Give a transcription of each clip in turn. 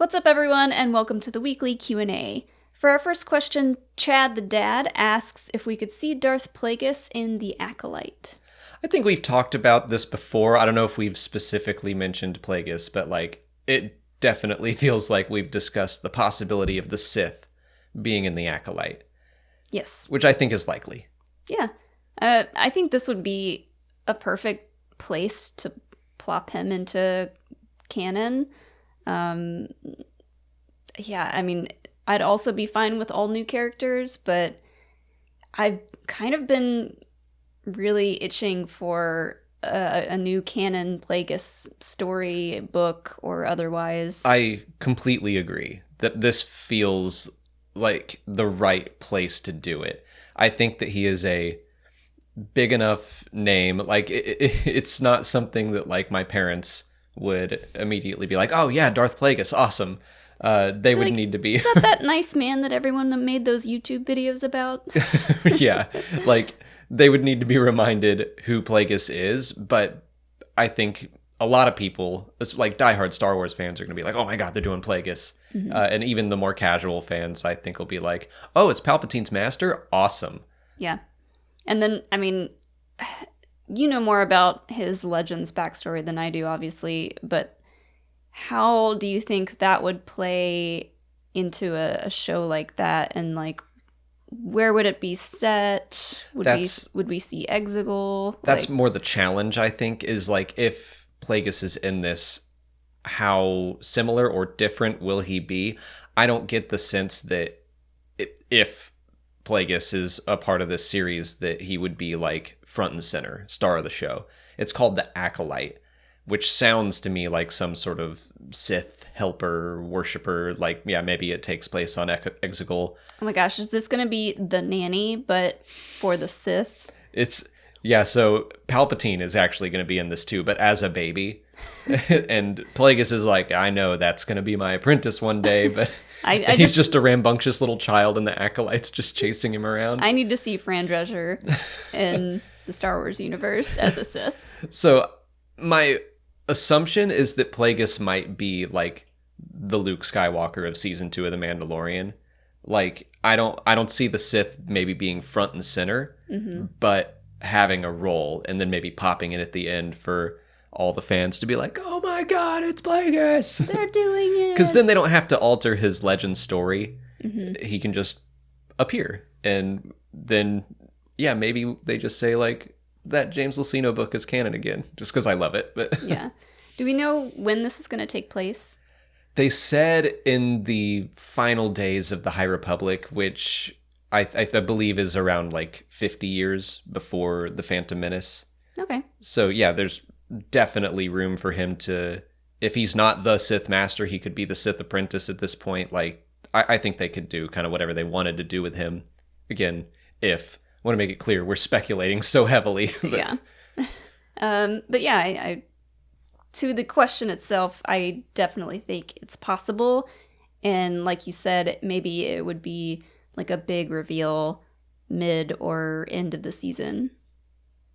What's up, everyone, and welcome to the weekly Q&A. For our first question, Chad the Dad asks if we could see Darth Plagueis in The Acolyte. I think we've talked about this before. I don't know if we've specifically mentioned Plagueis, but it definitely feels like we've discussed the possibility of the Sith being in The Acolyte. Yes. Which I think is likely. Yeah. I think this would be a perfect place to plop him into canon. I'd also be fine with all new characters, but I've kind of been really itching for a new canon Plagueis story, book, or otherwise. I completely agree that this feels like the right place to do it. I think that he is a big enough name. It's not something that my parents would immediately be like, oh yeah, Darth Plagueis, awesome. They would need to be... Is that nice man that everyone made those YouTube videos about? Yeah, they would need to be reminded who Plagueis is, but I think a lot of people, diehard Star Wars fans, are going to be like, oh my god, they're doing Plagueis. Mm-hmm. And even the more casual fans, I think, will be like, oh, it's Palpatine's master? Awesome. Yeah. And then, you know more about his Legends backstory than I do, obviously, but how do you think that would play into a show like that? And where would it be set? Would we see Exegol? That's more the challenge, I think, is if Plagueis is in this, how similar or different will he be? I don't get the sense that if Plagueis is a part of this series that he would be front and center, star of the show. It's called the Acolyte, which sounds to me like some sort of Sith helper, worshiper. Maybe it takes place on Exegol. Oh my gosh, is this going to be the nanny, but for the Sith? So Palpatine is actually going to be in this too, but as a baby. And Plagueis is I know that's going to be my apprentice one day, but he's just a rambunctious little child and the Acolyte's just chasing him around. I need to see Fran Drescher in the Star Wars universe as a Sith. So my assumption is that Plagueis might be the Luke Skywalker of season 2 of The Mandalorian. I don't see the Sith maybe being front and center, mm-hmm. but having a role and then maybe popping in at the end for all the fans to be like, oh my god, it's Plagueis! They're doing it! Because then they don't have to alter his legend story. Mm-hmm. He can just appear. And then, yeah, maybe they just say, that James Luceno book is canon again, just because I love it. But yeah. Do we know when this is going to take place? They said in the final days of the High Republic, which I believe is around 50 years before the Phantom Menace. Okay. So yeah, there's definitely room for him to, if he's not the Sith Master, he could be the Sith Apprentice at this point. I think they could do kind of whatever they wanted to do with him. Again, I want to make it clear, we're speculating so heavily. Yeah. But yeah, I to the question itself, I definitely think it's possible. And like you said, maybe it would be a big reveal mid or end of the season.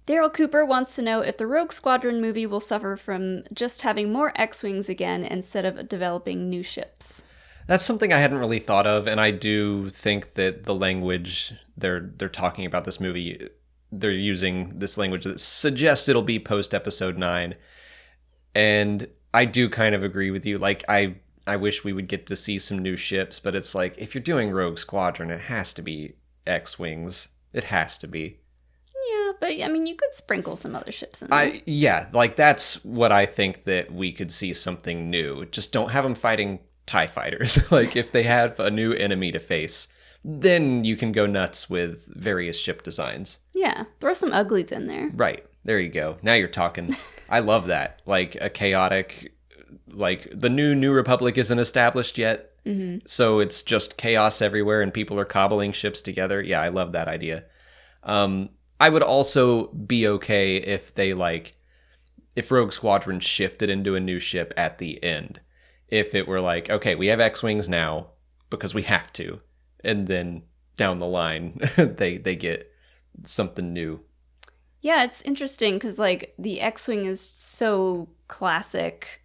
Daryl Cooper wants to know if the Rogue Squadron movie will suffer from just having more Xwings again instead of developing new ships. That's something I hadn't really thought of, and I do think that the language they're talking about this movie, they're using this language that suggests it'll be post-Episode 9. And I do kind of agree with you. I wish we would get to see some new ships, but it's if you're doing Rogue Squadron, it has to be X-Wings. It has to be. Yeah, but you could sprinkle some other ships in there. That's what I think, that we could see something new. Just don't have them fighting TIE fighters. If they have a new enemy to face, then you can go nuts with various ship designs. Yeah, throw some uglies in there. Right, there you go. Now you're talking. I love that. A chaotic... the New Republic isn't established yet, mm-hmm. so it's just chaos everywhere and people are cobbling ships together. Yeah, I love that idea. I would also be okay if they if Rogue Squadron shifted into a new ship at the end. If it were okay, we have X-Wings now because we have to, and then down the line they get something new. Yeah, it's interesting because the X-Wing is so classic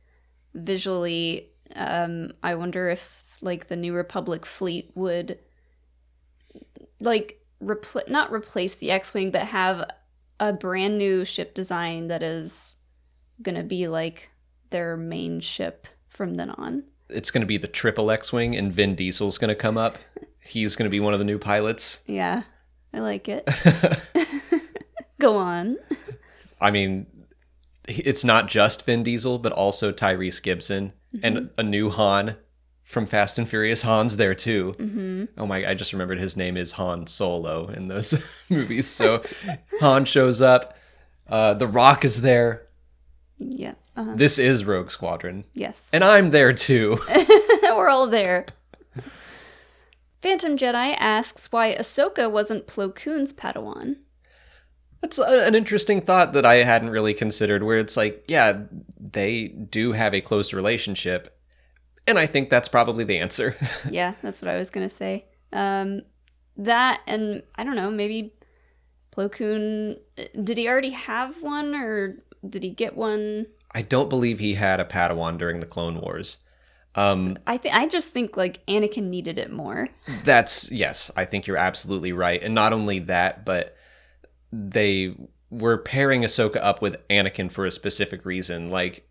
visually, I wonder if like the New Republic fleet would like not replace the X-Wing, but have a brand new ship design that is gonna be like their main ship from then on. It's going to be the triple X-Wing, and Vin Diesel's going to come up. He's going to be one of the new pilots. Yeah, I like it. Go on. I mean, it's not just Vin Diesel, but also Tyrese Gibson and a new Han from Fast and Furious. Han's there too. Mm-hmm. Oh my, I just remembered his name is Han Solo in those movies. So Han shows up. The Rock is there. Yeah. Uh-huh. This is Rogue Squadron. Yes. And I'm there too. We're all there. Phantom Jedi asks why Ahsoka wasn't Plo Koon's Padawan. That's an interesting thought that I hadn't really considered, where it's like, yeah, they do have a close relationship, and I think that's probably the answer. Yeah, that's what I was going to say. That, and I don't know, maybe Plo Koon, did he already have one, or did he get one? I don't believe he had a Padawan during the Clone Wars. I just think like Anakin needed it more. Yes, I think you're absolutely right. And not only that, but they were pairing Ahsoka up with Anakin for a specific reason. Like,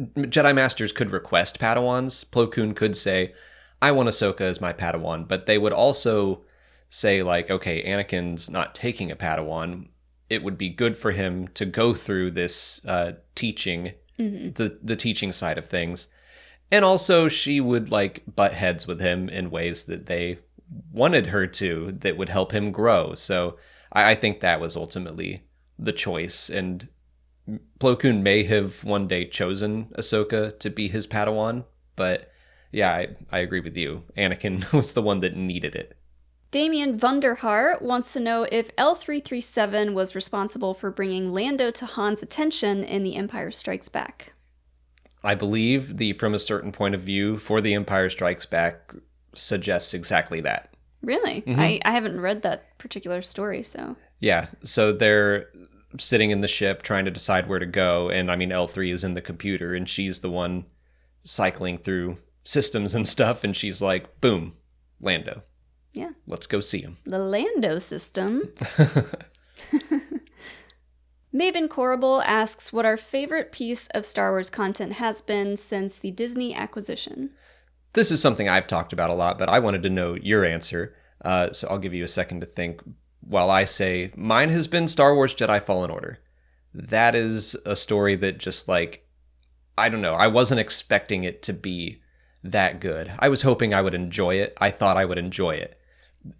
Jedi Masters could request Padawans. Plo Koon could say, I want Ahsoka as my Padawan. But they would also say, like, okay, Anakin's not taking a Padawan. It would be good for him to go through this teaching, the teaching side of things. And also, she would, like, butt heads with him in ways that they wanted her to, that would help him grow. So I think that was ultimately the choice. And Plo Koon may have one day chosen Ahsoka to be his Padawan. But yeah, I agree with you. Anakin was the one that needed it. Damien Vunderhart wants to know if L337 was responsible for bringing Lando to Han's attention in The Empire Strikes Back. I believe the From a Certain Point of View for The Empire Strikes Back suggests exactly that. Really? Mm-hmm. I haven't read that particular story, so... Yeah, so they're sitting in the ship trying to decide where to go, and I mean, L3 is in the computer, and she's the one cycling through systems and stuff, and she's like, boom, Lando. Yeah. Let's go see him. The Lando system. Mabin Corrible asks what our favorite piece of Star Wars content has been since the Disney acquisition. This is something I've talked about a lot, but I wanted to know your answer. So I'll give you a second to think while I say mine has been Star Wars Jedi Fallen Order. That is a story that just like, I don't know, I wasn't expecting it to be that good. I was hoping I would enjoy it. I thought I would enjoy it.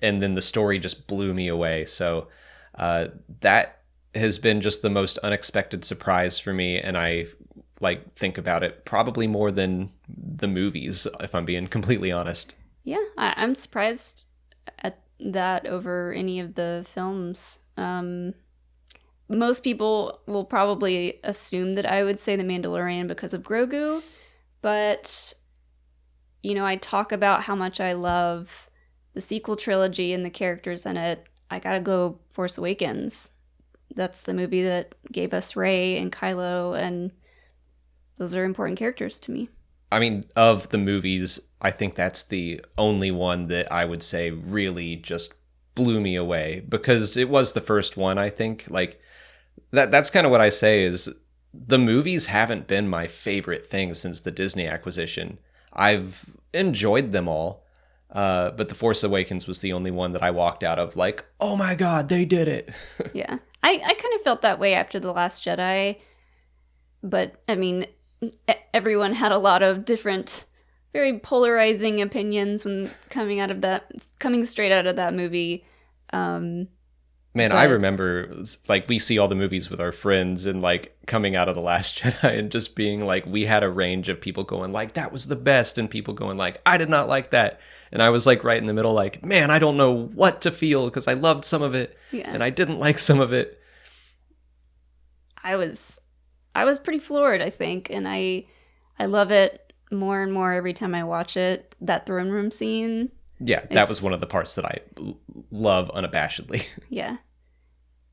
And then the story just blew me away. So that has been just the most unexpected surprise for me, and I like think about it probably more than the movies, if I'm being completely honest. Yeah, I'm surprised at that over any of the films. Most people will probably assume that I would say The Mandalorian because of Grogu, but you know, I talk about how much I love the sequel trilogy and the characters in it. I gotta go Force Awakens. That's the movie that gave us Rey and Kylo, and those are important characters to me. I mean, of the movies, I think that's the only one that I would say really just blew me away, because it was the first one, I think. Like, that's kind of what I say is the movies haven't been my favorite thing since the Disney acquisition. I've enjoyed them all, but The Force Awakens was the only one that I walked out of like, oh my God, they did it. Yeah. I kind of felt that way after The Last Jedi, but I mean, everyone had a lot of different, very polarizing opinions when coming straight out of that movie. I remember, like, we see all the movies with our friends and, like, coming out of The Last Jedi and just being, like, we had a range of people going, like, that was the best, and people going, like, I did not like that. And I was, like, right in the middle, like, man, I don't know what to feel, because I loved some of it, and I didn't like some of it. I was pretty floored, I think, and I love it more and more every time I watch it. That throne room scene. Yeah, that was one of the parts that I love unabashedly. Yeah.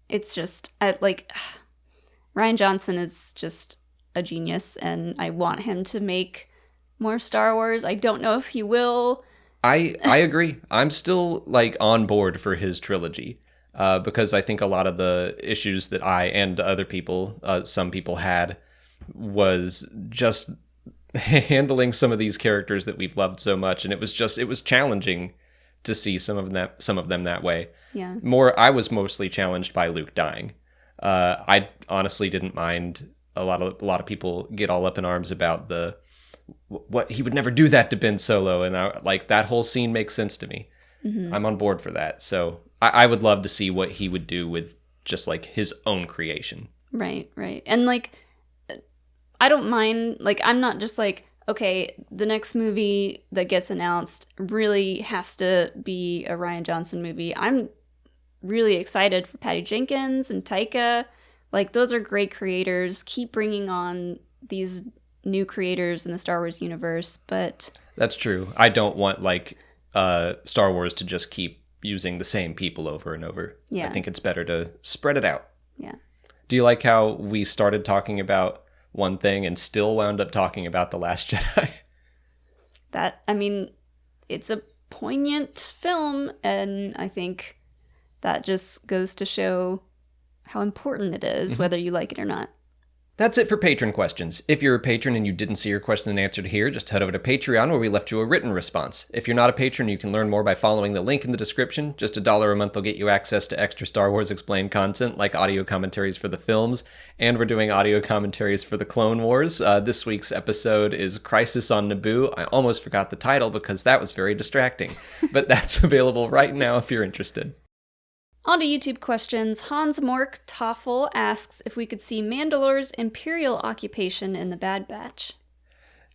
It's just, Rian Johnson is just a genius, and I want him to make more Star Wars. I don't know if he will. I agree. I'm still like on board for his trilogy because I think a lot of the issues that I and other people, some people had, was just handling some of these characters that we've loved so much, and it was challenging to see some of them that way. Yeah. I was mostly challenged by Luke dying. I honestly didn't mind. A lot of people get all up in arms about what he would never do that to Ben Solo, and that whole scene makes sense to me. Mm-hmm. I'm on board for that. So I would love to see what he would do with just like his own creation. Right. And like, I don't mind. Like, I'm not just like, okay, the next movie that gets announced really has to be a Rian Johnson movie. I'm really excited for Patty Jenkins and Taika. Like, those are great creators. Keep bringing on these new creators in the Star Wars universe, but... That's true. I don't want, like, Star Wars to just keep using the same people over and over. Yeah. I think it's better to spread it out. Yeah. Do you like how we started talking about one thing and still wound up talking about The Last Jedi? It's a poignant film, and I think that just goes to show how important it is, whether you like it or not. That's it for patron questions. If you're a patron and you didn't see your question answered here, just head over to Patreon where we left you a written response. If you're not a patron, you can learn more by following the link in the description. Just $1 a month will get you access to extra Star Wars Explained content like audio commentaries for the films, and we're doing audio commentaries for the Clone Wars. This week's episode is Crisis on Naboo. I almost forgot the title because that was very distracting, but that's available right now if you're interested. On to YouTube questions. Hans Mork Toffel asks if we could see Mandalore's Imperial occupation in the Bad Batch.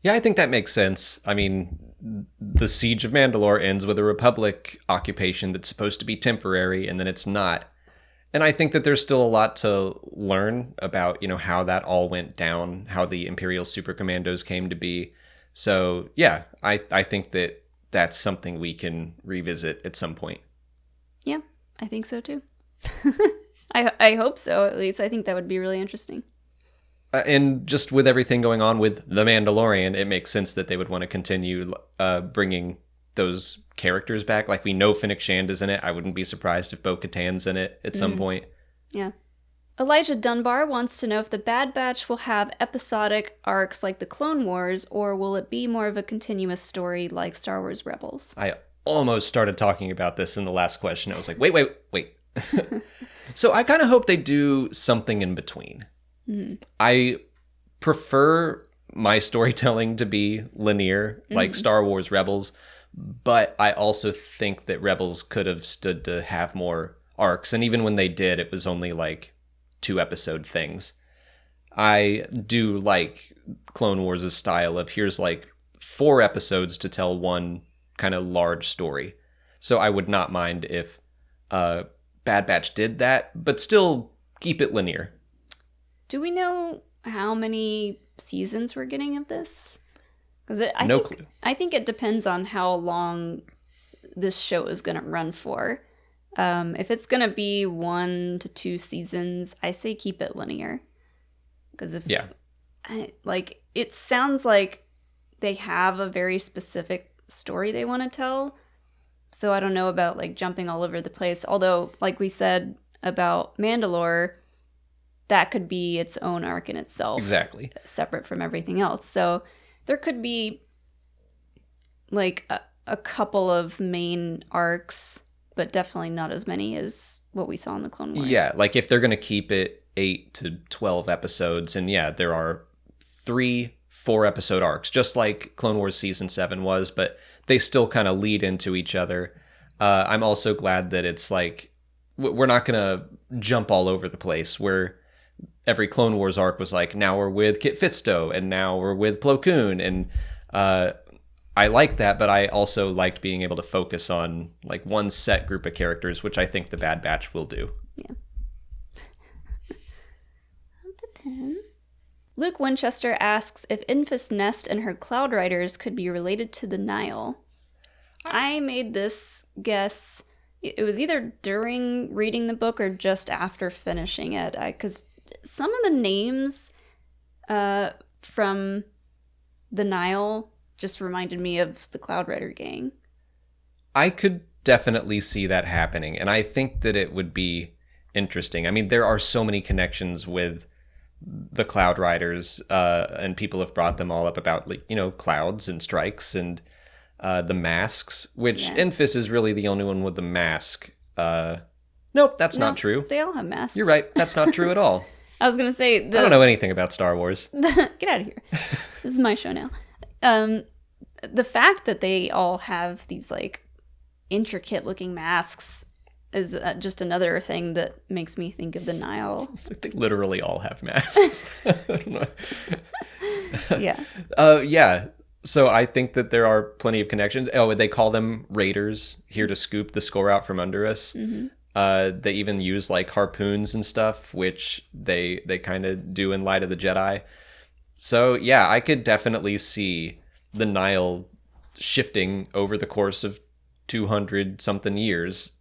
Yeah, I think that makes sense. I mean, the Siege of Mandalore ends with a Republic occupation that's supposed to be temporary, and then it's not. And I think that there's still a lot to learn about, how that all went down, how the Imperial Super Commandos came to be. So, yeah, I think that that's something we can revisit at some point. Yeah. I think so too. I hope so, at least. I think that would be really interesting. And just with everything going on with The Mandalorian, it makes sense that they would want to continue bringing those characters back. Like, we know Fennec Shand is in it. I wouldn't be surprised if Bo-Katan's in it at some point. Yeah. Elijah Dunbar wants to know if the Bad Batch will have episodic arcs like the Clone Wars, or will it be more of a continuous story like Star Wars Rebels? I almost started talking about this in the last question. I was like, wait. So I kind of hope they do something in between. Mm-hmm. I prefer my storytelling to be linear, like Star Wars Rebels, but I also think that Rebels could have stood to have more arcs. And even when they did, it was only like 2-episode things. I do like Clone Wars' style of here's like 4 episodes to tell one kind of large story. So I would not mind if Bad Batch did that, but still keep it linear. Do we know how many seasons we're getting of this? Because no clue. I think it depends on how long this show is going to run for. If it's going to be 1 to 2 seasons, I say keep it linear. Because it sounds like they have a very specific story they want to tell, so I don't know about like jumping all over the place, although like we said about Mandalore, that could be its own arc in itself, exactly separate from everything else. So there could be like a couple of main arcs, but definitely not as many as what we saw in the Clone Wars. Yeah, like if they're going to keep it 8 to 12 episodes, and yeah, there are 3 4-episode arcs, just like Clone Wars Season 7 was, but they still kind of lead into each other. I'm also glad that it's like, we're not going to jump all over the place, where every Clone Wars arc was like, now we're with Kit Fisto, and now we're with Plo Koon, and I like that, but I also liked being able to focus on like one set group of characters, which I think the Bad Batch will do. Yeah. Luke Winchester asks if Infest Nest and her Cloud Riders could be related to the Nile. I made this guess. It was either during reading the book or just after finishing it. Because some of the names from the Nile just reminded me of the Cloud Rider gang. I could definitely see that happening, and I think that it would be interesting. I mean, there are so many connections with the Cloud Riders, and people have brought them all up about, like, clouds and strikes and the masks, which Infest is really the only one with the mask. Nope, that's not true. They all have masks. You're right. That's not true at all. I was going to say... I don't know anything about Star Wars. Get out of here. This is my show now. The fact that they all have these, like, intricate-looking masks is just another thing that makes me think of the Nile. It's like they literally all have masks. I don't know. Yeah. Yeah. So I think that there are plenty of connections. Oh, they call them raiders, here to scoop the score out from under us. Mm-hmm. They even use like harpoons and stuff, which they kind of do in Light of the Jedi. So yeah, I could definitely see the Nile shifting over the course of 200 something years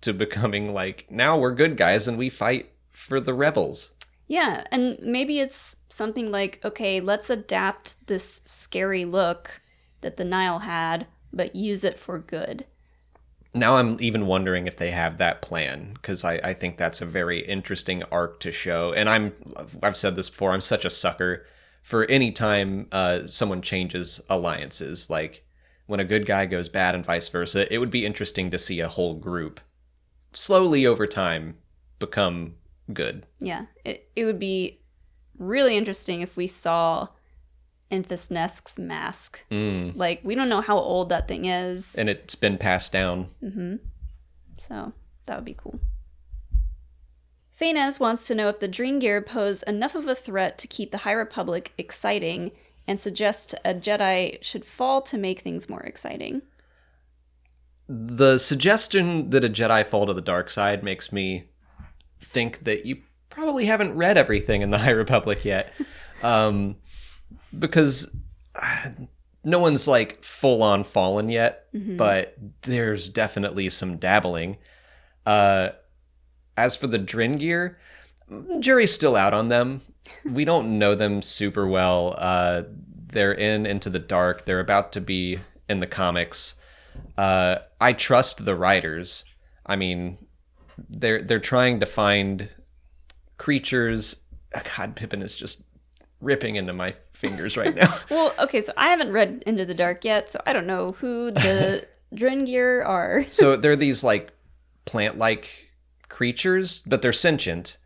to becoming like, now we're good guys and we fight for the rebels. Yeah, and maybe it's something like, okay, let's adapt this scary look that the Nile had, but use it for good. Now I'm even wondering if they have that plan, because I think that's a very interesting arc to show. And I've said this before, I'm such a sucker for any time someone changes alliances. Like, when a good guy goes bad and vice versa, it would be interesting to see a whole group slowly over time become good. Yeah, it would be really interesting if we saw Infest Nesk's mask. Like, we don't know how old that thing is. And it's been passed down. Mm-hmm. So, that would be cool. Fainaz wants to know if the Dringir pose enough of a threat to keep the High Republic exciting, and suggests a Jedi should fall to make things more exciting. The suggestion that a Jedi fall to the dark side makes me think that you probably haven't read everything in the High Republic yet. Because no one's like full on fallen yet, but there's definitely some dabbling. As for the Dringir, jury's still out on them. We don't know them super well. They're into the dark. They're about to be in the comics. I trust the writers. I mean, they're trying to find creatures. God, Pippin is just ripping into my fingers right now. Well, okay, so I haven't read Into the Dark yet, so I don't know who the Dringir are. So they're these like plant-like creatures, but they're sentient.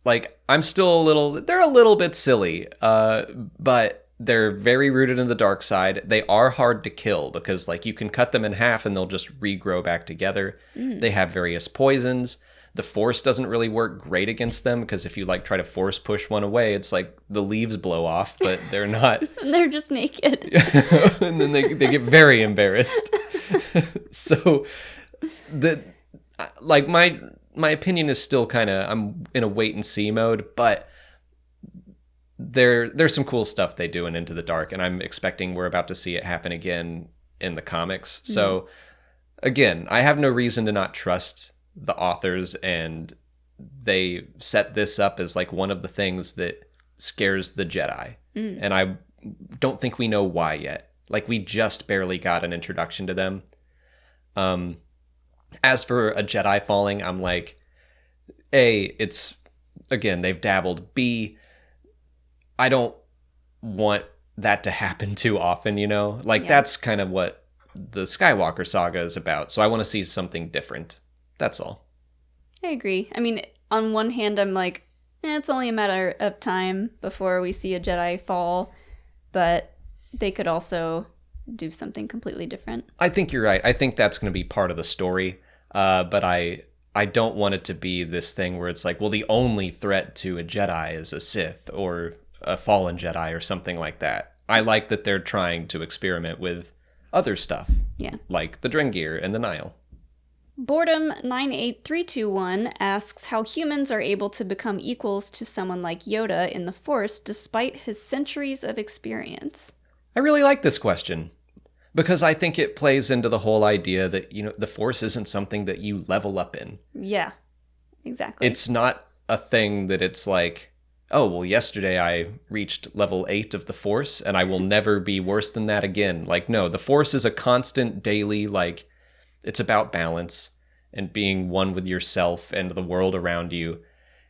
Like, they're a little bit silly, but they're very rooted in the dark side. They are hard to kill because, like, you can cut them in half and they'll just regrow back together. They have various poisons. The Force doesn't really work great against them because if you, like, try to Force push one away, it's like the leaves blow off, but they're not. And they're just naked. And then they get very embarrassed. So, my opinion is still kind of, I'm in a wait and see mode, but there's some cool stuff they do in Into the Dark, and I'm expecting we're about to see it happen again in the comics. So again, I have no reason to not trust the authors, and they set this up as like one of the things that scares the Jedi. And I don't think we know why yet. Like, we just barely got an introduction to them. As for a Jedi falling, I'm like, A, it's, again, they've dabbled. B, I don't want that to happen too often, you know? Like, that's kind of what the Skywalker saga is about. So I want to see something different. That's all. I agree. I mean, on one hand, I'm like, it's only a matter of time before we see a Jedi fall. But they could also do something completely different. I think you're right. I think that's going to be part of the story. But I don't want it to be this thing where it's like, well, the only threat to a Jedi is a Sith or a fallen Jedi or something like that. I like that they're trying to experiment with other stuff. Yeah. Like the Dringir and the Nile. Boredom 98321 asks how humans are able to become equals to someone like Yoda in the Force despite his centuries of experience. I really like this question. Because I think it plays into the whole idea that, you know, the Force isn't something that you level up in. Yeah, exactly. It's not a thing that it's like, oh, well, yesterday I reached level 8 of the Force, and I will never be worse than that again. Like, no, the Force is a constant daily, like, it's about balance and being one with yourself and the world around you.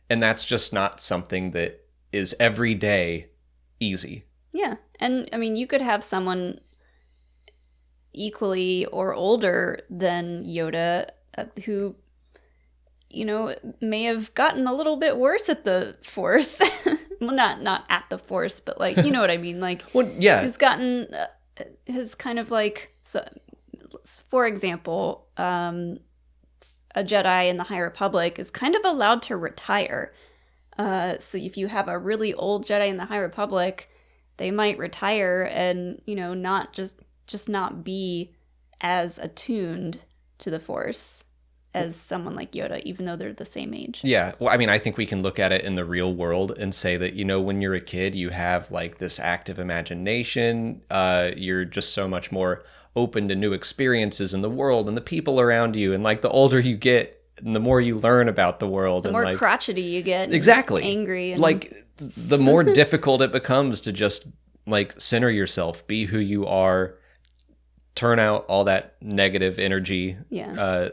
And that's just not something that is every day easy. Yeah. And I mean, you could have someone equally or older than Yoda who, you know, may have gotten a little bit worse at the Force. Well, not at the Force, but like, you know what I mean? Like, well, yeah. He's gotten, his kind of like, so, for example, a Jedi in the High Republic is kind of allowed to retire. So if you have a really old Jedi in the High Republic, they might retire and, you know, not just not be as attuned to the Force as someone like Yoda, even though they're the same age. Yeah. Well, I mean, I think we can look at it in the real world and say that, you know, when you're a kid, you have like this active imagination. You're just so much more open to new experiences in the world and the people around you. And like the older you get, and the more you learn about the world. The and more like, crotchety you get. Exactly. Angry. And... like the more difficult it becomes to just like center yourself, be who you are, turn out all that negative energy. Yeah.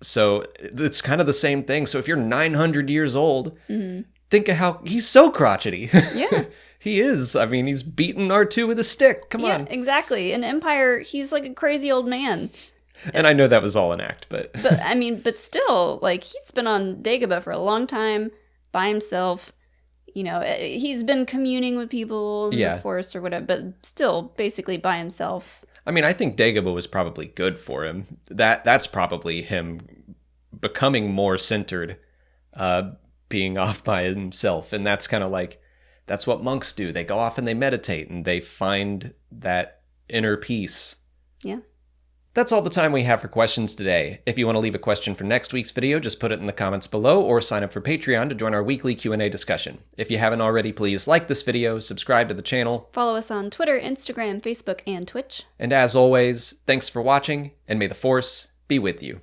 So it's kind of the same thing. So if you're 900 years old, think of how he's so crotchety. Yeah. He is. I mean, he's beating R2 with a stick. Come on. Yeah, exactly. In Empire, he's like a crazy old man. And I know that was all an act, but... I mean, but still, like, he's been on Dagobah for a long time by himself. You know, he's been communing with people in the Force or whatever, but still basically by himself. I mean, I think Dagobah was probably good for him. That's probably him becoming more centered, being off by himself. And that's kind of like, that's what monks do. They go off and they meditate and they find that inner peace. Yeah. That's all the time we have for questions today. If you want to leave a question for next week's video, just put it in the comments below or sign up for Patreon to join our weekly Q&A discussion. If you haven't already, please like this video, subscribe to the channel. Follow us on Twitter, Instagram, Facebook, and Twitch. And as always, thanks for watching, and may the Force be with you.